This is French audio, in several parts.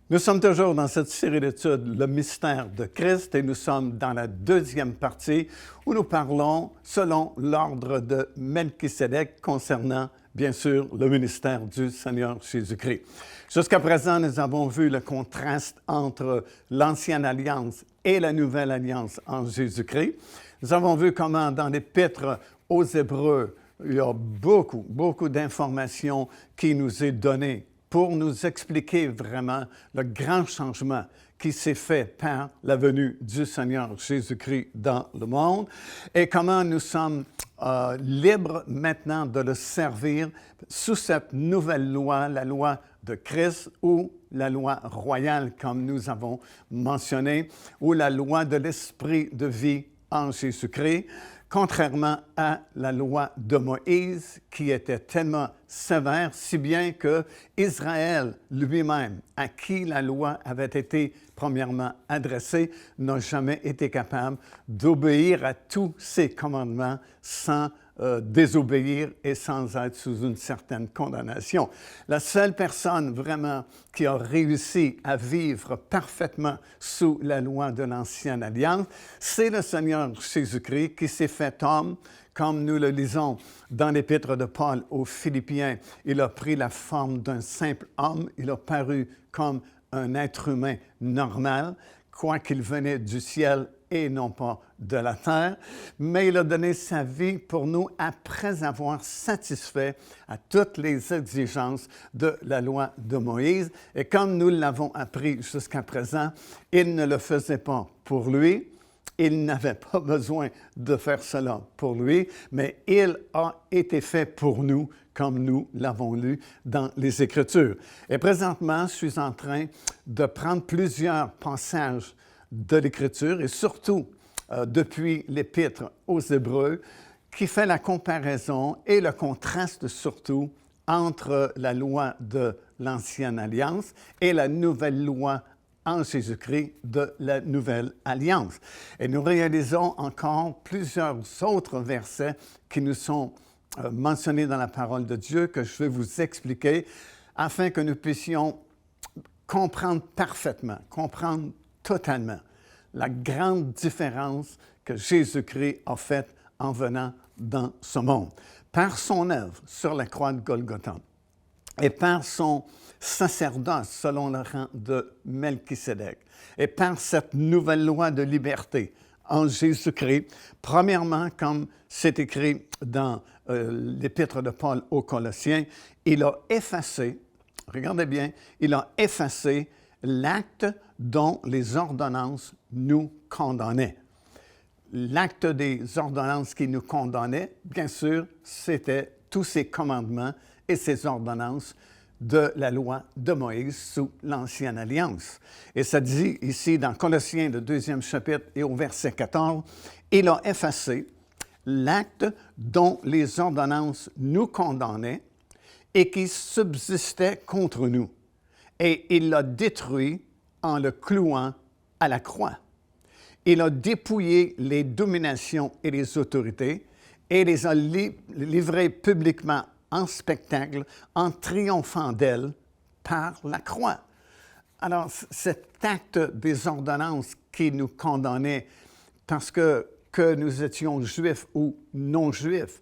Nous sommes toujours dans cette série d'études, le mystère de Christ, et nous sommes dans la deuxième partie où nous parlons selon l'ordre de Melchisédek concernant, bien sûr, le ministère du Seigneur Jésus-Christ. Jusqu'à présent, nous avons vu le contraste entre l'Ancienne Alliance et la Nouvelle Alliance en Jésus-Christ. Nous avons vu comment dans l'Épître aux Hébreux, il y a beaucoup d'informations qui nous est données pour nous expliquer vraiment le grand changement qui s'est fait par la venue du Seigneur Jésus-Christ dans le monde et comment nous sommes libres maintenant de le servir sous cette nouvelle loi, la loi de Christ ou la loi royale, comme nous avons mentionné, ou la loi de l'esprit de vie en Jésus-Christ, contrairement à la loi de Moïse qui était tellement sévère, si bien que Israël lui-même, à qui la loi avait été premièrement adressée, n'a jamais été capable d'obéir à tous ces commandements sans désobéir et sans être sous une certaine condamnation. La seule personne vraiment qui a réussi à vivre parfaitement sous la loi de l'Ancienne Alliance, c'est le Seigneur Jésus-Christ qui s'est fait homme, comme nous le lisons dans l'Épître de Paul aux Philippiens. Il a pris la forme d'un simple homme, il a paru comme un être humain normal, quoiqu'il venait du ciel et non pas de la terre, mais il a donné sa vie pour nous après avoir satisfait à toutes les exigences de la loi de Moïse. Et comme nous l'avons appris jusqu'à présent, il ne le faisait pas pour lui, il n'avait pas besoin de faire cela pour lui, mais il a été fait pour nous, comme nous l'avons lu dans les Écritures. Et présentement, je suis en train de prendre plusieurs passages de l'Écriture, et surtout depuis l'Épître aux Hébreux, qui fait la comparaison et le contraste surtout entre la loi de l'Ancienne Alliance et la nouvelle loi en Jésus-Christ de la Nouvelle Alliance. Et nous réalisons encore plusieurs autres versets qui nous sont mentionnés dans la parole de Dieu que je vais vous expliquer afin que nous puissions comprendre parfaitement, comprendre totalement la grande différence que Jésus-Christ a faite en venant dans ce monde. Par son œuvre sur la croix de Golgotha et par son sacerdoce selon le rang de Melchisédek et par cette nouvelle loi de liberté en Jésus-Christ, premièrement, comme c'est écrit dans l'Épître de Paul aux Colossiens, il a effacé, regardez bien, il a effacé l'acte dont les ordonnances nous condamnaient. L'acte des ordonnances qui nous condamnaient, bien sûr, c'était tous ces commandements et ces ordonnances de la loi de Moïse sous l'Ancienne Alliance. Et ça dit ici dans Colossiens, le 2e chapitre et au verset 14, « Il a effacé l'acte dont les ordonnances nous condamnaient et qui subsistait contre nous. Et il l'a détruit en le clouant à la croix. Il a dépouillé les dominations et les autorités et les a livrées publiquement en spectacle, en triomphant d'elles par la croix. » Alors, cet acte des ordonnances qui nous condamnait parce que nous étions juifs ou non-juifs,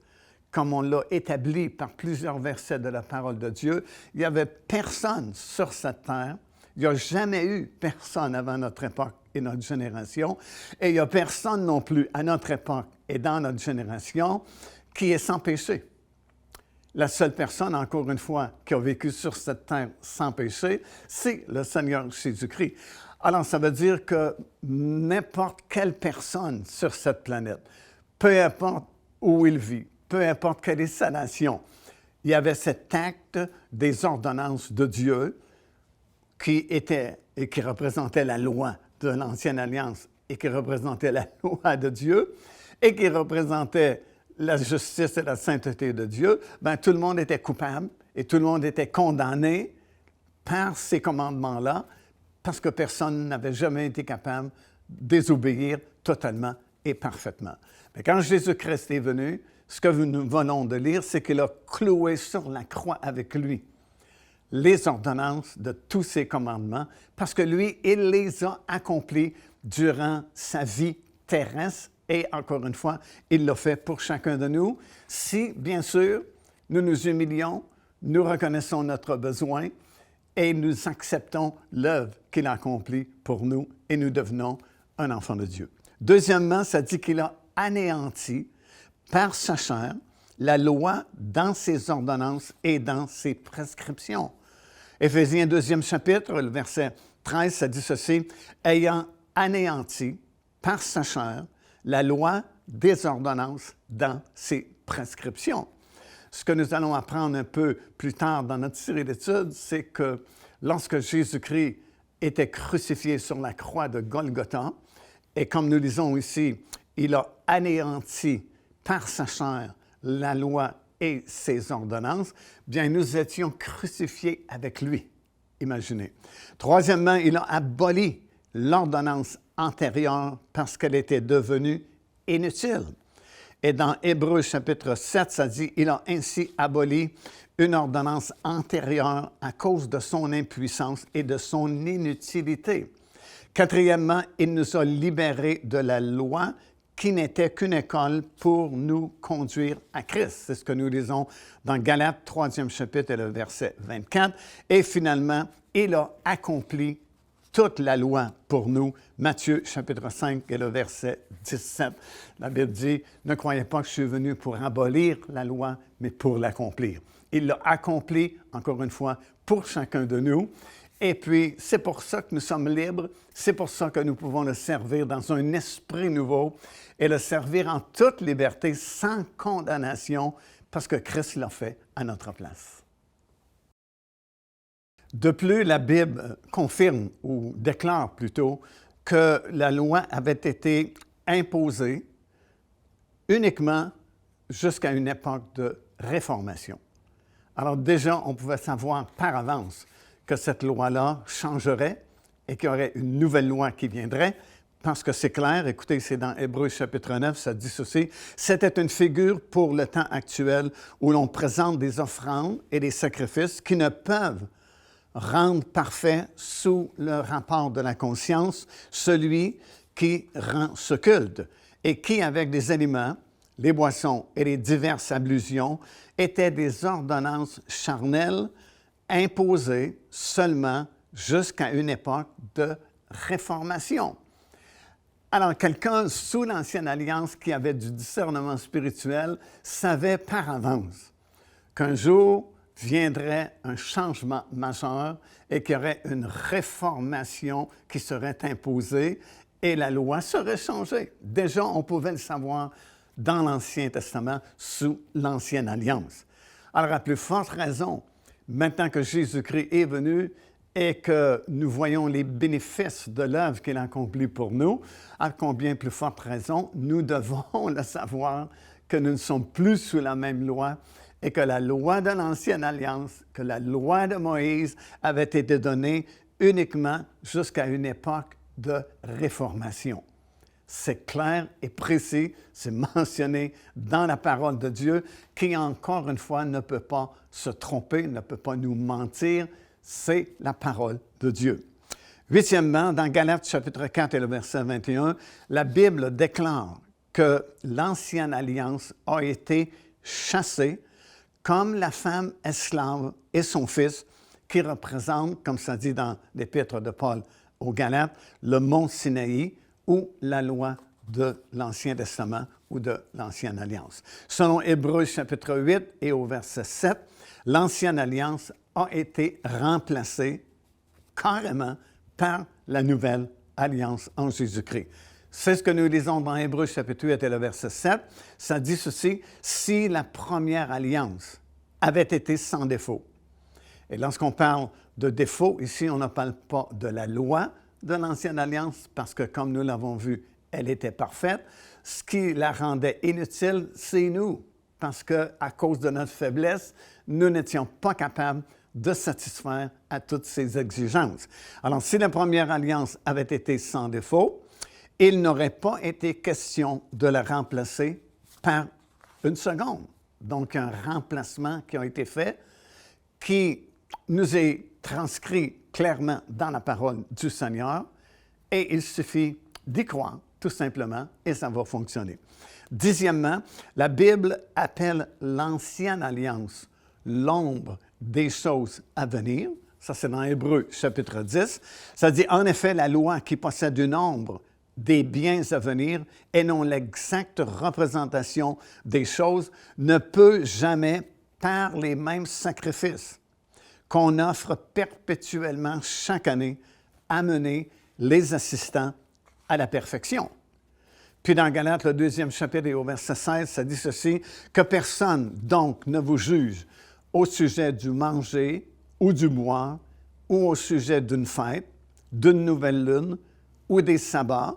comme on l'a établi par plusieurs versets de la parole de Dieu, il n'y avait personne sur cette terre, il n'y a jamais eu personne avant notre époque et notre génération, et il n'y a personne non plus à notre époque et dans notre génération qui est sans péché. La seule personne, encore une fois, qui a vécu sur cette terre sans péché, c'est le Seigneur Jésus-Christ. Alors, ça veut dire que n'importe quelle personne sur cette planète, peu importe où il vit, peu importe quelle est sa nation, il y avait cet acte des ordonnances de Dieu qui était et qui représentait la loi de l'Ancienne Alliance et qui représentait la loi de Dieu et qui représentait la justice et la sainteté de Dieu, bien, tout le monde était coupable et tout le monde était condamné par ces commandements-là parce que personne n'avait jamais été capable de désobéir totalement et parfaitement. Mais quand Jésus-Christ est venu, ce que nous venons de lire, c'est qu'il a cloué sur la croix avec lui les ordonnances de tous ses commandements, parce que lui, il les a accomplis durant sa vie terrestre. Et encore une fois, il l'a fait pour chacun de nous. Si, bien sûr, nous nous humilions, nous reconnaissons notre besoin et nous acceptons l'œuvre qu'il a accomplie pour nous et nous devenons un enfant de Dieu. Deuxièmement, ça dit qu'il a anéanti par sa chair la loi dans ses ordonnances et dans ses prescriptions. Éphésiens 2e chapitre, le verset 13, ça dit ceci, « Ayant anéanti par sa chair la loi des ordonnances dans ses prescriptions. » Ce que nous allons apprendre un peu plus tard dans notre série d'études, c'est que lorsque Jésus-Christ était crucifié sur la croix de Golgotha, et comme nous lisons ici, il a anéanti par sa chair la loi et ses ordonnances, bien nous étions crucifiés avec lui. Imaginez. Troisièmement, il a aboli l'ordonnance antérieure parce qu'elle était devenue inutile. Et dans Hébreux chapitre 7, ça dit, il a ainsi aboli une ordonnance antérieure à cause de son impuissance et de son inutilité. Quatrièmement, il nous a libérés de la loi qui n'était qu'une école pour nous conduire à Christ. C'est ce que nous lisons dans Galates 3e chapitre et le verset 24. Et finalement, il a accompli toute la loi pour nous. Matthieu chapitre 5 et le verset 17. La Bible dit, « Ne croyez pas que je suis venu pour abolir la loi, mais pour l'accomplir. » Il l'a accompli, encore une fois, pour chacun de nous. Et puis, c'est pour ça que nous sommes libres, c'est pour ça que nous pouvons le servir dans un esprit nouveau et le servir en toute liberté, sans condamnation, parce que Christ l'a fait à notre place. De plus, la Bible confirme, ou déclare plutôt, que la loi avait été imposée uniquement jusqu'à une époque de réformation. Alors déjà, on pouvait savoir par avance que cette loi-là changerait et qu'il y aurait une nouvelle loi qui viendrait, parce que c'est clair, écoutez, c'est dans Hébreux chapitre 9, ça dit ceci, « C'était une figure pour le temps actuel où l'on présente des offrandes et des sacrifices qui ne peuvent rendre parfait sous le rapport de la conscience celui qui rend ce culte et qui, avec des aliments, les boissons et les diverses ablutions, étaient des ordonnances charnelles imposées seulement jusqu'à une époque de réformation. » Alors, quelqu'un sous l'Ancienne Alliance qui avait du discernement spirituel savait par avance qu'un jour viendrait un changement majeur et qu'il y aurait une réformation qui serait imposée et la loi serait changée. Déjà, on pouvait le savoir dans l'Ancien Testament, sous l'Ancienne Alliance. Alors, à plus forte raison, maintenant que Jésus-Christ est venu et que nous voyons les bénéfices de l'œuvre qu'il a accomplie pour nous, à combien plus forte raison, nous devons le savoir que nous ne sommes plus sous la même loi et que la loi de l'Ancienne Alliance, que la loi de Moïse avait été donnée uniquement jusqu'à une époque de réformation. C'est clair et précis, c'est mentionné dans la parole de Dieu, qui encore une fois ne peut pas se tromper, ne peut pas nous mentir, c'est la parole de Dieu. Huitièmement, dans Galates chapitre 4 et le verset 21, la Bible déclare que l'Ancienne Alliance a été chassée comme la femme esclave et son fils, qui représentent, comme ça dit dans l'Épître de Paul aux Galates, le mont Sinaï ou la loi de l'Ancien Testament ou de l'Ancienne Alliance. Selon Hébreux chapitre 8 et au verset 7, l'Ancienne Alliance a été remplacée carrément par la nouvelle Alliance en Jésus-Christ. C'est ce que nous lisons dans Hébreux chapitre 8 et le verset 7. Ça dit ceci, « Si la première alliance avait été sans défaut. » Et lorsqu'on parle de défaut, ici, on ne parle pas de la loi de l'Ancienne Alliance, parce que, comme nous l'avons vu, elle était parfaite. Ce qui la rendait inutile, c'est nous, parce qu'à cause de notre faiblesse, nous n'étions pas capables de satisfaire à toutes ces exigences. Alors, si la première alliance avait été sans défaut, il n'aurait pas été question de la remplacer par une seconde. Donc, un remplacement qui a été fait, qui nous est transcrit clairement dans la parole du Seigneur et il suffit d'y croire, tout simplement, et ça va fonctionner. Dixièmement, la Bible appelle l'Ancienne Alliance l'ombre des choses à venir. Ça, c'est dans Hébreux, chapitre 10. Ça dit, en effet, la loi qui possède une ombre des biens à venir et non l'exacte représentation des choses ne peut jamais, par les mêmes sacrifices qu'on offre perpétuellement chaque année, amener les assistants à la perfection. Puis dans Galates, le 2e chapitre et au verset 16, ça dit ceci, « Que personne donc ne vous juge au sujet du manger ou du boire, ou au sujet d'une fête, d'une nouvelle lune ou des sabbats.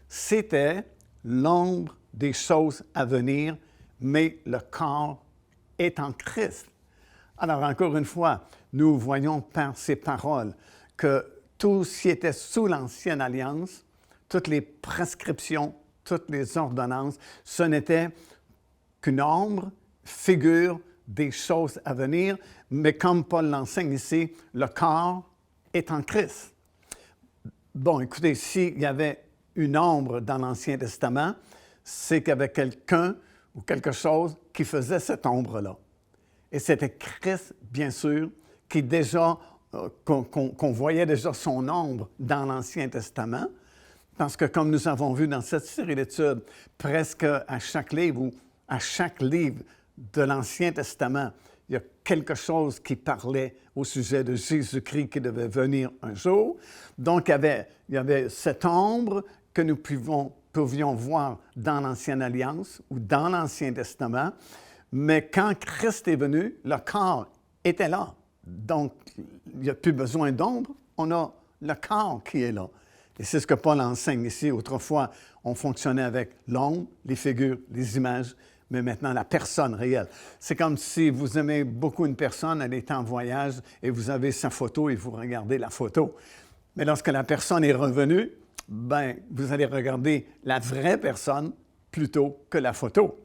C'était l'ombre des choses à venir, mais le corps est en Christ. » Alors, encore une fois, nous voyons par ces paroles que tout ce qui était sous l'Ancienne Alliance, toutes les prescriptions, toutes les ordonnances, ce n'était qu'une ombre, figure des choses à venir, mais comme Paul l'enseigne ici, le corps est en Christ. Bon, écoutez, s'il y avait une ombre dans l'Ancien Testament, c'est qu'il y avait quelqu'un ou quelque chose qui faisait cette ombre-là. Et c'était Christ, bien sûr, qui déjà, qu'on voyait déjà son ombre dans l'Ancien Testament, parce que comme nous avons vu dans cette série d'études, presque à chaque livre ou à chaque livre de l'Ancien Testament, il y a quelque chose qui parlait au sujet de Jésus-Christ qui devait venir un jour. Donc, il y avait cette ombre que nous pouvions voir dans l'Ancienne Alliance ou dans l'Ancien Testament. Mais quand Christ est venu, le corps était là. Donc, il n'y a plus besoin d'ombre, on a le corps qui est là. Et c'est ce que Paul enseigne ici. Autrefois, on fonctionnait avec l'ombre, les figures, les images, mais maintenant la personne réelle. C'est comme si vous aimez beaucoup une personne, elle est en voyage et vous avez sa photo et vous regardez la photo. Mais lorsque la personne est revenue, ben, vous allez regarder la vraie personne plutôt que la photo.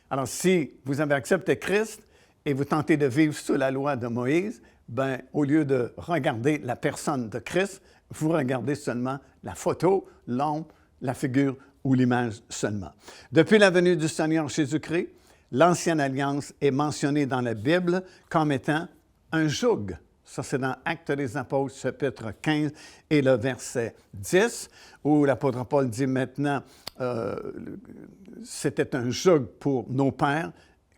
Alors, si vous avez accepté Christ et vous tentez de vivre sous la loi de Moïse, ben, au lieu de regarder la personne de Christ, vous regardez seulement la photo, l'ombre, la figure ou l'image seulement. Depuis la venue du Seigneur Jésus-Christ, l'Ancienne Alliance est mentionnée dans la Bible comme étant un joug. Ça, c'est dans Actes des Apôtres, chapitre 15 et le verset 10, où l'apôtre Paul dit maintenant, c'était un joug pour nos pères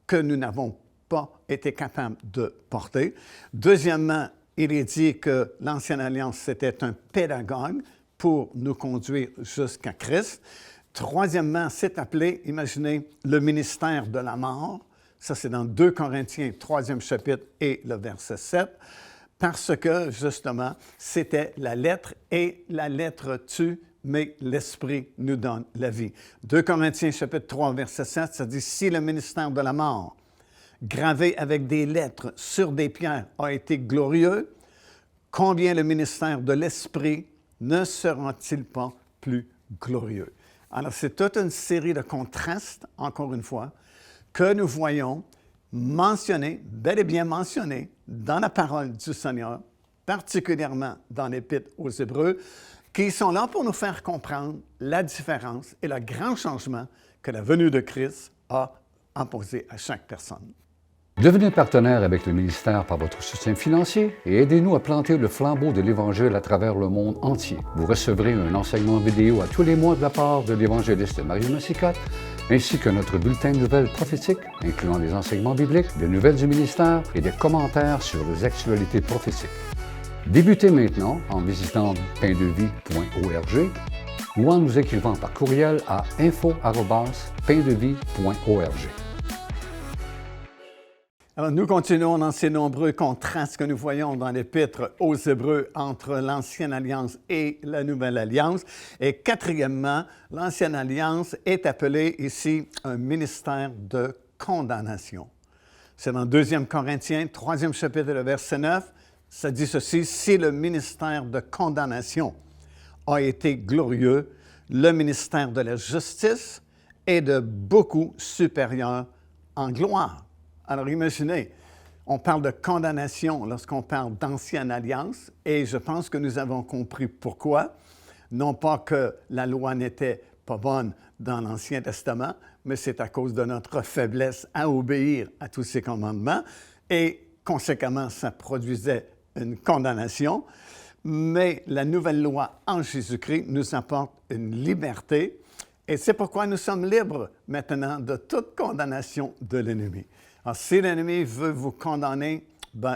que nous n'avons pas été capables de porter. Deuxièmement, il est dit que l'Ancienne Alliance, c'était un pédagogue pour nous conduire jusqu'à Christ. Troisièmement, c'est appelé, imaginez, le ministère de la mort. Ça, c'est dans 2 Corinthiens, 3e chapitre et le verset 7, parce que, justement, c'était la lettre et la lettre tue, mais l'Esprit nous donne la vie. 2 Corinthiens, chapitre 3, verset 7, ça dit « Si le ministère de la mort, gravé avec des lettres sur des pierres, a été glorieux, combien le ministère de l'Esprit ne sera-t-il pas plus glorieux? » Alors, c'est toute une série de contrastes, encore une fois, que nous voyons mentionnés, bel et bien mentionnés, dans la parole du Seigneur, particulièrement dans l'Épître aux Hébreux, qui sont là pour nous faire comprendre la différence et le grand changement que la venue de Christ a imposé à chaque personne. Devenez partenaire avec le ministère par votre soutien financier et aidez-nous à planter le flambeau de l'Évangile à travers le monde entier. Vous recevrez un enseignement vidéo à tous les mois de la part de l'évangéliste Mario Massicotte, ainsi que notre bulletin de nouvelles prophétiques, incluant des enseignements bibliques, des nouvelles du ministère et des commentaires sur les actualités prophétiques. Débutez maintenant en visitant paindevie.org ou en nous écrivant par courriel à info@paindevie.org. Alors, nous continuons dans ces nombreux contrastes que nous voyons dans l'Épître aux Hébreux entre l'Ancienne Alliance et la Nouvelle Alliance. Et quatrièmement, l'Ancienne Alliance est appelée ici un ministère de condamnation. C'est dans 2 Corinthiens, 3e chapitre, le verset 9, ça dit ceci, « Si le ministère de condamnation a été glorieux, le ministère de la justice est de beaucoup supérieur en gloire. » Alors imaginez, On parle de condamnation lorsqu'on parle d'ancienne alliance, et je pense que nous avons compris pourquoi. Non pas que la loi n'était pas bonne dans l'Ancien Testament, mais c'est à cause de notre faiblesse à obéir à tous ces commandements, et conséquemment, ça produisait une condamnation. Mais la nouvelle loi en Jésus-Christ nous apporte une liberté, et c'est pourquoi nous sommes libres maintenant de toute condamnation de l'ennemi. Alors, si l'ennemi veut vous condamner,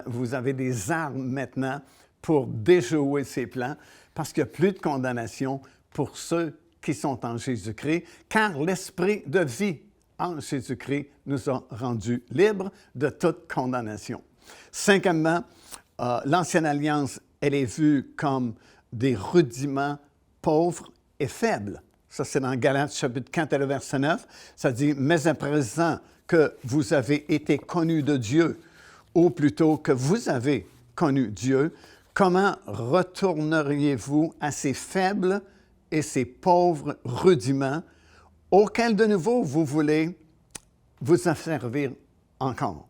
vous avez des armes maintenant pour déjouer ses plans, parce qu'il n'y a plus de condamnation pour ceux qui sont en Jésus-Christ, car l'esprit de vie en Jésus-Christ nous a rendus libres de toute condamnation. Cinquièmement, l'Ancienne Alliance, elle est vue comme des rudiments pauvres et faibles. Ça, c'est dans Galates chapitre 4 et le verset 9. Ça dit « Mais à présent que vous avez été connus de Dieu, ou plutôt que vous avez connu Dieu, comment retourneriez-vous à ces faibles et ces pauvres rudiments auxquels de nouveau vous voulez vous asservir encore?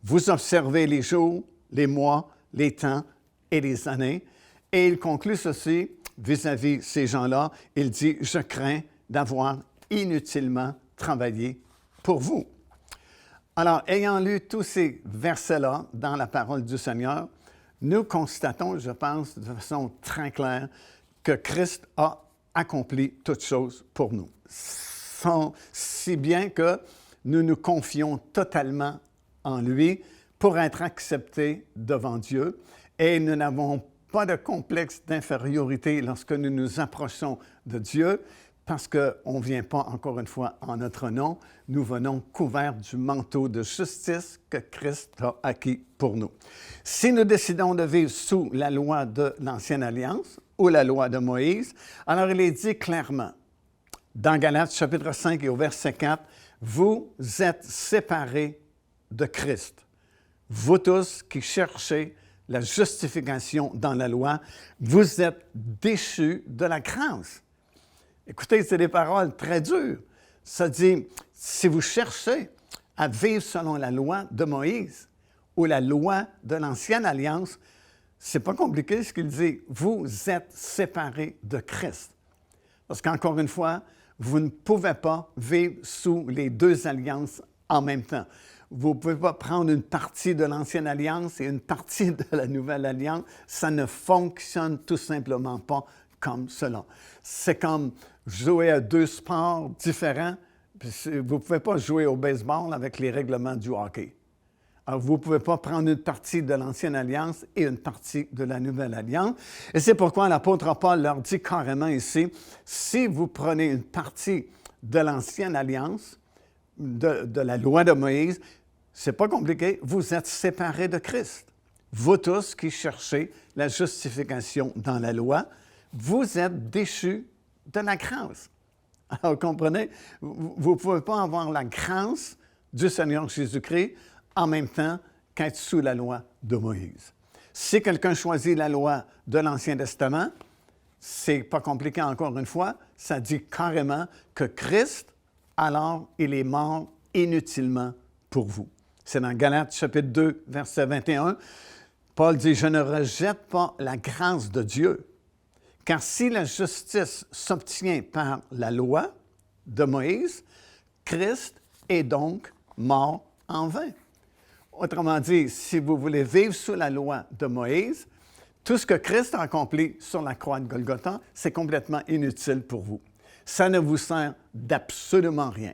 Vous observez les jours, les mois, les temps et les années. » Et il conclut ceci vis-à-vis ces gens-là. Il dit « Je crains d'avoir inutilement travaillé pour vous. » Alors, ayant lu tous ces versets-là dans la parole du Seigneur, nous constatons, je pense, de façon très claire, que Christ a accompli toutes choses pour nous. Si bien que nous nous confions totalement en lui pour être acceptés devant Dieu, et nous n'avons pas de complexe d'infériorité lorsque nous nous approchons de Dieu, parce qu'on ne vient pas, encore une fois, en notre nom, nous venons couverts du manteau de justice que Christ a acquis pour nous. Si nous décidons de vivre sous la loi de l'Ancienne Alliance ou la loi de Moïse, alors il est dit clairement, dans Galates chapitre 5 et au verset 4, « Vous êtes séparés de Christ, vous tous qui cherchez la justification dans la loi, vous êtes déchus de la grâce. » Écoutez, c'est des paroles très dures. Ça dit, si vous cherchez à vivre selon la loi de Moïse ou la loi de l'Ancienne Alliance, c'est pas compliqué ce qu'il dit. Vous êtes séparés de Christ. Parce qu'encore une fois, vous ne pouvez pas vivre sous les deux alliances en même temps. Vous ne pouvez pas prendre une partie de l'Ancienne Alliance et une partie de la Nouvelle Alliance. Ça ne fonctionne tout simplement pas comme cela. C'est comme jouer à deux sports différents. Vous ne pouvez pas jouer au baseball avec les règlements du hockey. Alors, vous ne pouvez pas prendre une partie de l'Ancienne Alliance et une partie de la Nouvelle Alliance. Et c'est pourquoi l'apôtre Paul leur dit carrément ici, si vous prenez une partie de l'Ancienne Alliance, de la loi de Moïse, c'est pas compliqué, vous êtes séparés de Christ. Vous tous qui cherchez la justification dans la loi, vous êtes déchus de la grâce. Alors, vous comprenez? Vous ne pouvez pas avoir la grâce du Seigneur Jésus-Christ en même temps qu'être sous la loi de Moïse. Si quelqu'un choisit la loi de l'Ancien Testament, c'est pas compliqué encore une fois, ça dit carrément que Christ, alors, il est mort inutilement pour vous. C'est dans Galates chapitre 2, verset 21. Paul dit, « Je ne rejette pas la grâce de Dieu, car si la justice s'obtient par la loi de Moïse, Christ est donc mort en vain. » Autrement dit, si vous voulez vivre sous la loi de Moïse, tout ce que Christ a accompli sur la croix de Golgotha, c'est complètement inutile pour vous. Ça ne vous sert d'absolument rien.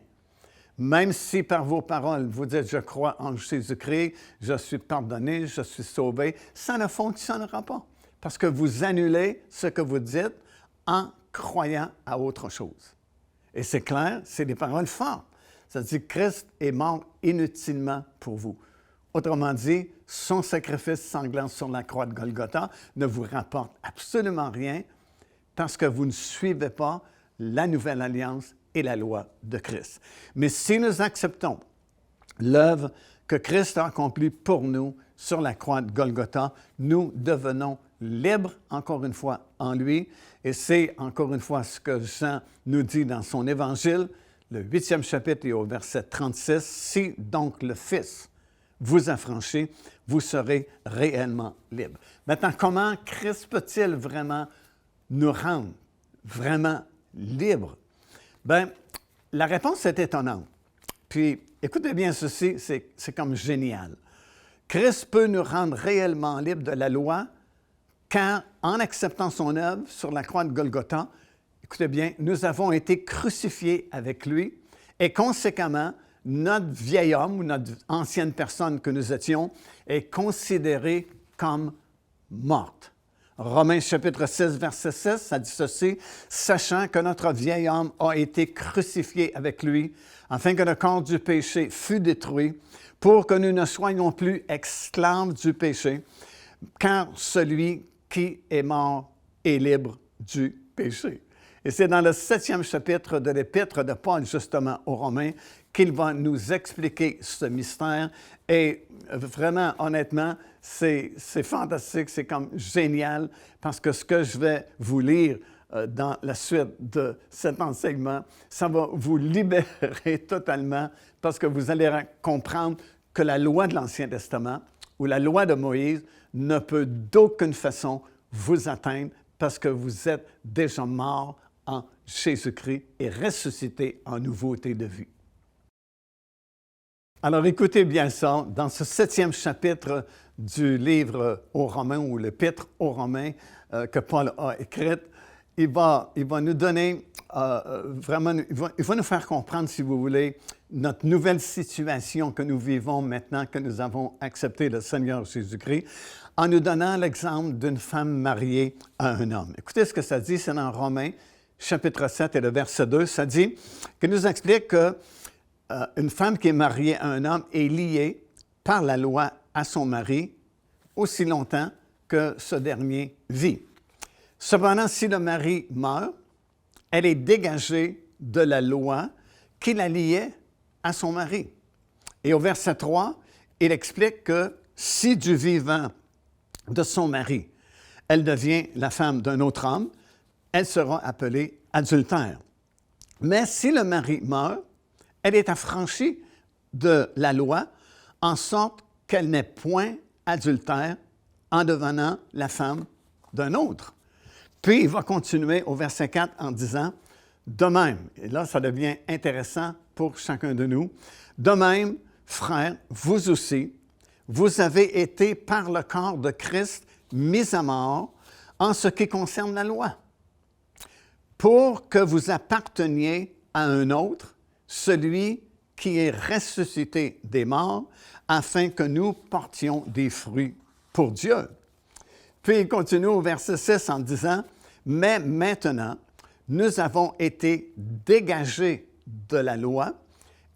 Même si par vos paroles, vous dites « Je crois en Jésus-Christ, je suis pardonné, je suis sauvé », ça ne fonctionnera pas parce que vous annulez ce que vous dites en croyant à autre chose. Et c'est clair, c'est des paroles fortes. Ça dit que Christ est mort inutilement pour vous. Autrement dit, son sacrifice sanglant sur la croix de Golgotha ne vous rapporte absolument rien parce que vous ne suivez pas la nouvelle alliance et la loi de Christ. Mais si nous acceptons l'œuvre que Christ a accomplie pour nous sur la croix de Golgotha, nous devenons libres, encore une fois, en lui. Et c'est, encore une fois, ce que Jean nous dit dans son Évangile, le 8e chapitre et au verset 36, « Si donc le Fils vous affranchir, vous serez réellement libre. Maintenant, comment Christ peut-il vraiment nous rendre vraiment libres? Bien, la réponse est étonnante. Puis, écoutez bien ceci, c'est comme génial. Christ peut nous rendre réellement libres de la loi quand, en acceptant son œuvre sur la croix de Golgotha, écoutez bien, nous avons été crucifiés avec lui et conséquemment, notre vieil homme ou notre ancienne personne que nous étions est considérée comme morte. Romains chapitre 6, verset 6, ça dit ceci, « Sachant que notre vieil homme a été crucifié avec lui, afin que le corps du péché fût détruit, pour que nous ne soyons plus esclaves du péché, car celui qui est mort est libre du péché. » Et c'est dans le 7e chapitre de l'Épître de Paul, justement, aux Romains, qu'il va nous expliquer ce mystère. Et vraiment, honnêtement, c'est fantastique, c'est comme génial, parce que ce que je vais vous lire dans la suite de cet enseignement, ça va vous libérer totalement, parce que vous allez comprendre que la loi de l'Ancien Testament ou la loi de Moïse ne peut d'aucune façon vous atteindre, parce que vous êtes déjà mort en Jésus-Christ et ressuscité en nouveauté de vie. Alors écoutez bien ça, dans ce 7e chapitre du livre aux Romains ou l'Épître aux Romains que Paul a écrit, il va nous donner vraiment, il va nous faire comprendre, si vous voulez, notre nouvelle situation que nous vivons maintenant que nous avons accepté le Seigneur Jésus-Christ, en nous donnant l'exemple d'une femme mariée à un homme. Écoutez ce que ça dit, c'est dans Romains, chapitre 7 et le verset 2, ça dit, qu'il nous explique qu'une femme qui est mariée à un homme est liée par la loi à son mari aussi longtemps que ce dernier vit. Cependant, si le mari meurt, elle est dégagée de la loi qui la liait à son mari. Et au verset 3, il explique que si du vivant de son mari, elle devient la femme d'un autre homme, elle sera appelée adultère. Mais si le mari meurt, elle est affranchie de la loi en sorte qu'elle n'est point adultère en devenant la femme d'un autre. Puis il va continuer au verset 4 en disant, de même, et là ça devient intéressant pour chacun de nous, de même, frères, vous aussi, vous avez été par le corps de Christ mis à mort en ce qui concerne la loi, pour que vous apparteniez à un autre, celui qui est ressuscité des morts, afin que nous portions des fruits pour Dieu. Puis il continue au verset 6 en disant, « Mais maintenant, nous avons été dégagés de la loi,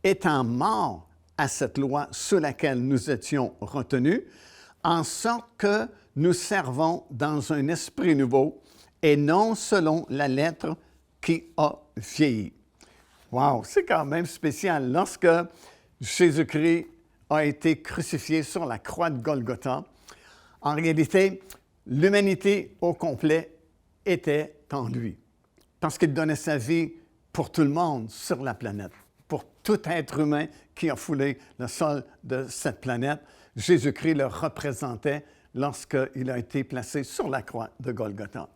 étant morts à cette loi sous laquelle nous étions retenus, en sorte que nous servons dans un esprit nouveau et non selon la lettre qui a vieilli. » Wow, c'est quand même spécial. Lorsque Jésus-Christ a été crucifié sur la croix de Golgotha, en réalité, l'humanité au complet était en lui, parce qu'il donnait sa vie pour tout le monde sur la planète, pour tout être humain qui a foulé le sol de cette planète. Jésus-Christ le représentait lorsqu'il a été placé sur la croix de Golgotha.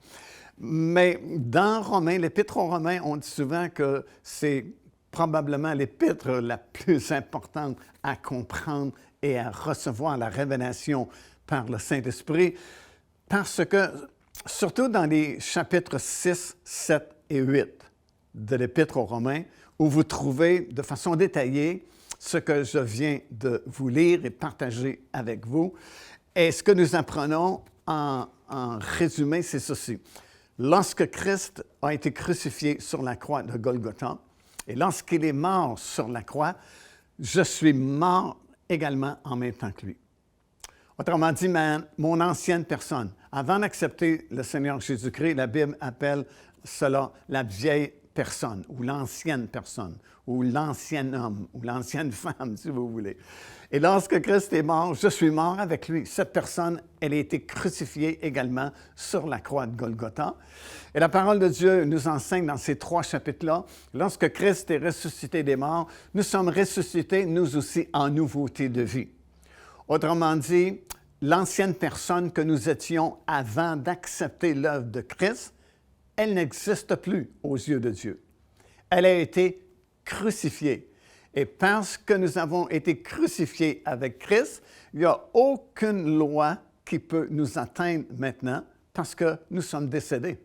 Mais dans Romains, l'Épître aux Romains, on dit souvent que c'est probablement l'épître la plus importante à comprendre et à recevoir la révélation par le Saint-Esprit, parce que, surtout dans les chapitres 6, 7 et 8 de l'Épître aux Romains, où vous trouvez de façon détaillée ce que je viens de vous lire et partager avec vous, et ce que nous apprenons en résumé, c'est ceci. Lorsque Christ a été crucifié sur la croix de Golgotha, et lorsqu'il est mort sur la croix, je suis mort également en même temps que lui. Autrement dit, mon ancienne personne, avant d'accepter le Seigneur Jésus-Christ, la Bible appelle cela la vieille personne, ou l'ancienne personne, ou l'ancien homme, ou l'ancienne femme, si vous voulez. Et lorsque Christ est mort, je suis mort avec lui. Cette personne, elle a été crucifiée également sur la croix de Golgotha. Et la parole de Dieu nous enseigne dans ces 3 chapitres-là, lorsque Christ est ressuscité des morts, nous sommes ressuscités, nous aussi, en nouveauté de vie. Autrement dit, l'ancienne personne que nous étions avant d'accepter l'œuvre de Christ, elle n'existe plus aux yeux de Dieu. Elle a été crucifiée. Et parce que nous avons été crucifiés avec Christ, il n'y a aucune loi qui peut nous atteindre maintenant parce que nous sommes décédés.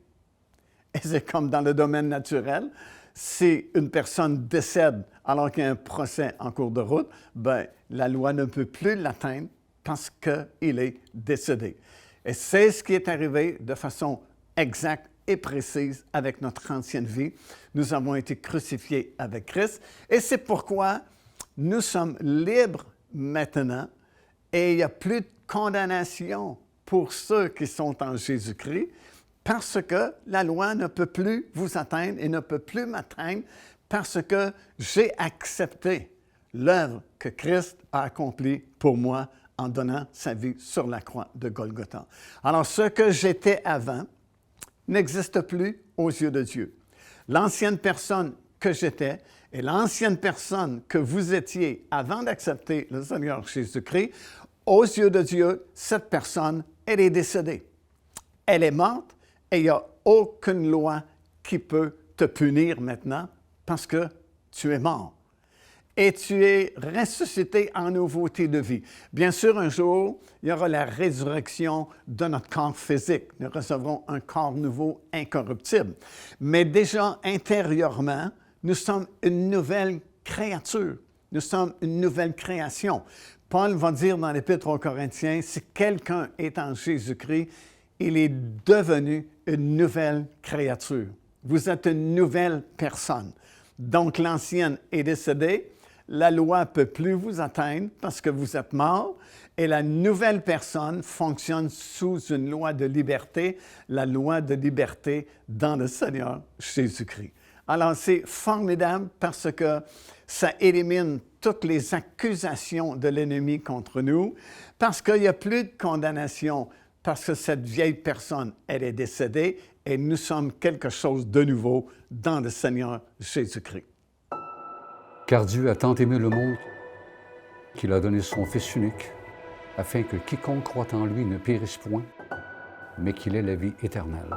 Et c'est comme dans le domaine naturel, si une personne décède alors qu'il y a un procès en cours de route, bien, la loi ne peut plus l'atteindre parce qu'il est décédé. Et c'est ce qui est arrivé de façon exacte et précise avec notre ancienne vie. Nous avons été crucifiés avec Christ et c'est pourquoi nous sommes libres maintenant et il n'y a plus de condamnation pour ceux qui sont en Jésus-Christ parce que la loi ne peut plus vous atteindre et ne peut plus m'atteindre parce que j'ai accepté l'œuvre que Christ a accomplie pour moi en donnant sa vie sur la croix de Golgotha. Alors, ce que j'étais avant n'existe plus aux yeux de Dieu. L'ancienne personne que j'étais et l'ancienne personne que vous étiez avant d'accepter le Seigneur Jésus-Christ, aux yeux de Dieu, cette personne, elle est décédée. Elle est morte et il n'y a aucune loi qui peut te punir maintenant parce que tu es mort. Et tu es ressuscité en nouveauté de vie. Bien sûr, un jour, il y aura la résurrection de notre corps physique. Nous recevrons un corps nouveau, incorruptible. Mais déjà, intérieurement, nous sommes une nouvelle créature. Nous sommes une nouvelle création. Paul va dire dans l'Épître aux Corinthiens, si quelqu'un est en Jésus-Christ, il est devenu une nouvelle créature. Vous êtes une nouvelle personne. Donc, l'ancienne est décédée. La loi ne peut plus vous atteindre parce que vous êtes mort et la nouvelle personne fonctionne sous une loi de liberté, la loi de liberté dans le Seigneur Jésus-Christ. Alors, c'est formidable parce que ça élimine toutes les accusations de l'ennemi contre nous, parce qu'il n'y a plus de condamnation, parce que cette vieille personne, elle est décédée et nous sommes quelque chose de nouveau dans le Seigneur Jésus-Christ. Car Dieu a tant aimé le monde qu'il a donné son Fils unique, afin que quiconque croit en lui ne périsse point, mais qu'il ait la vie éternelle.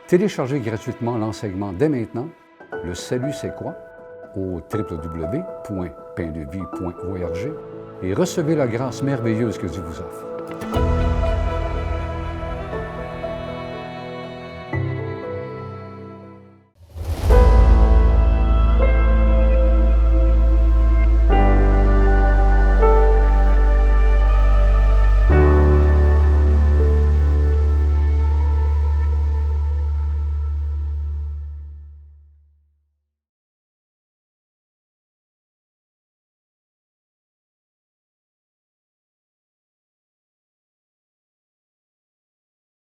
Téléchargez gratuitement l'enseignement dès maintenant. Le salut, c'est quoi? Au www.paindevie.org et recevez la grâce merveilleuse que Dieu vous offre.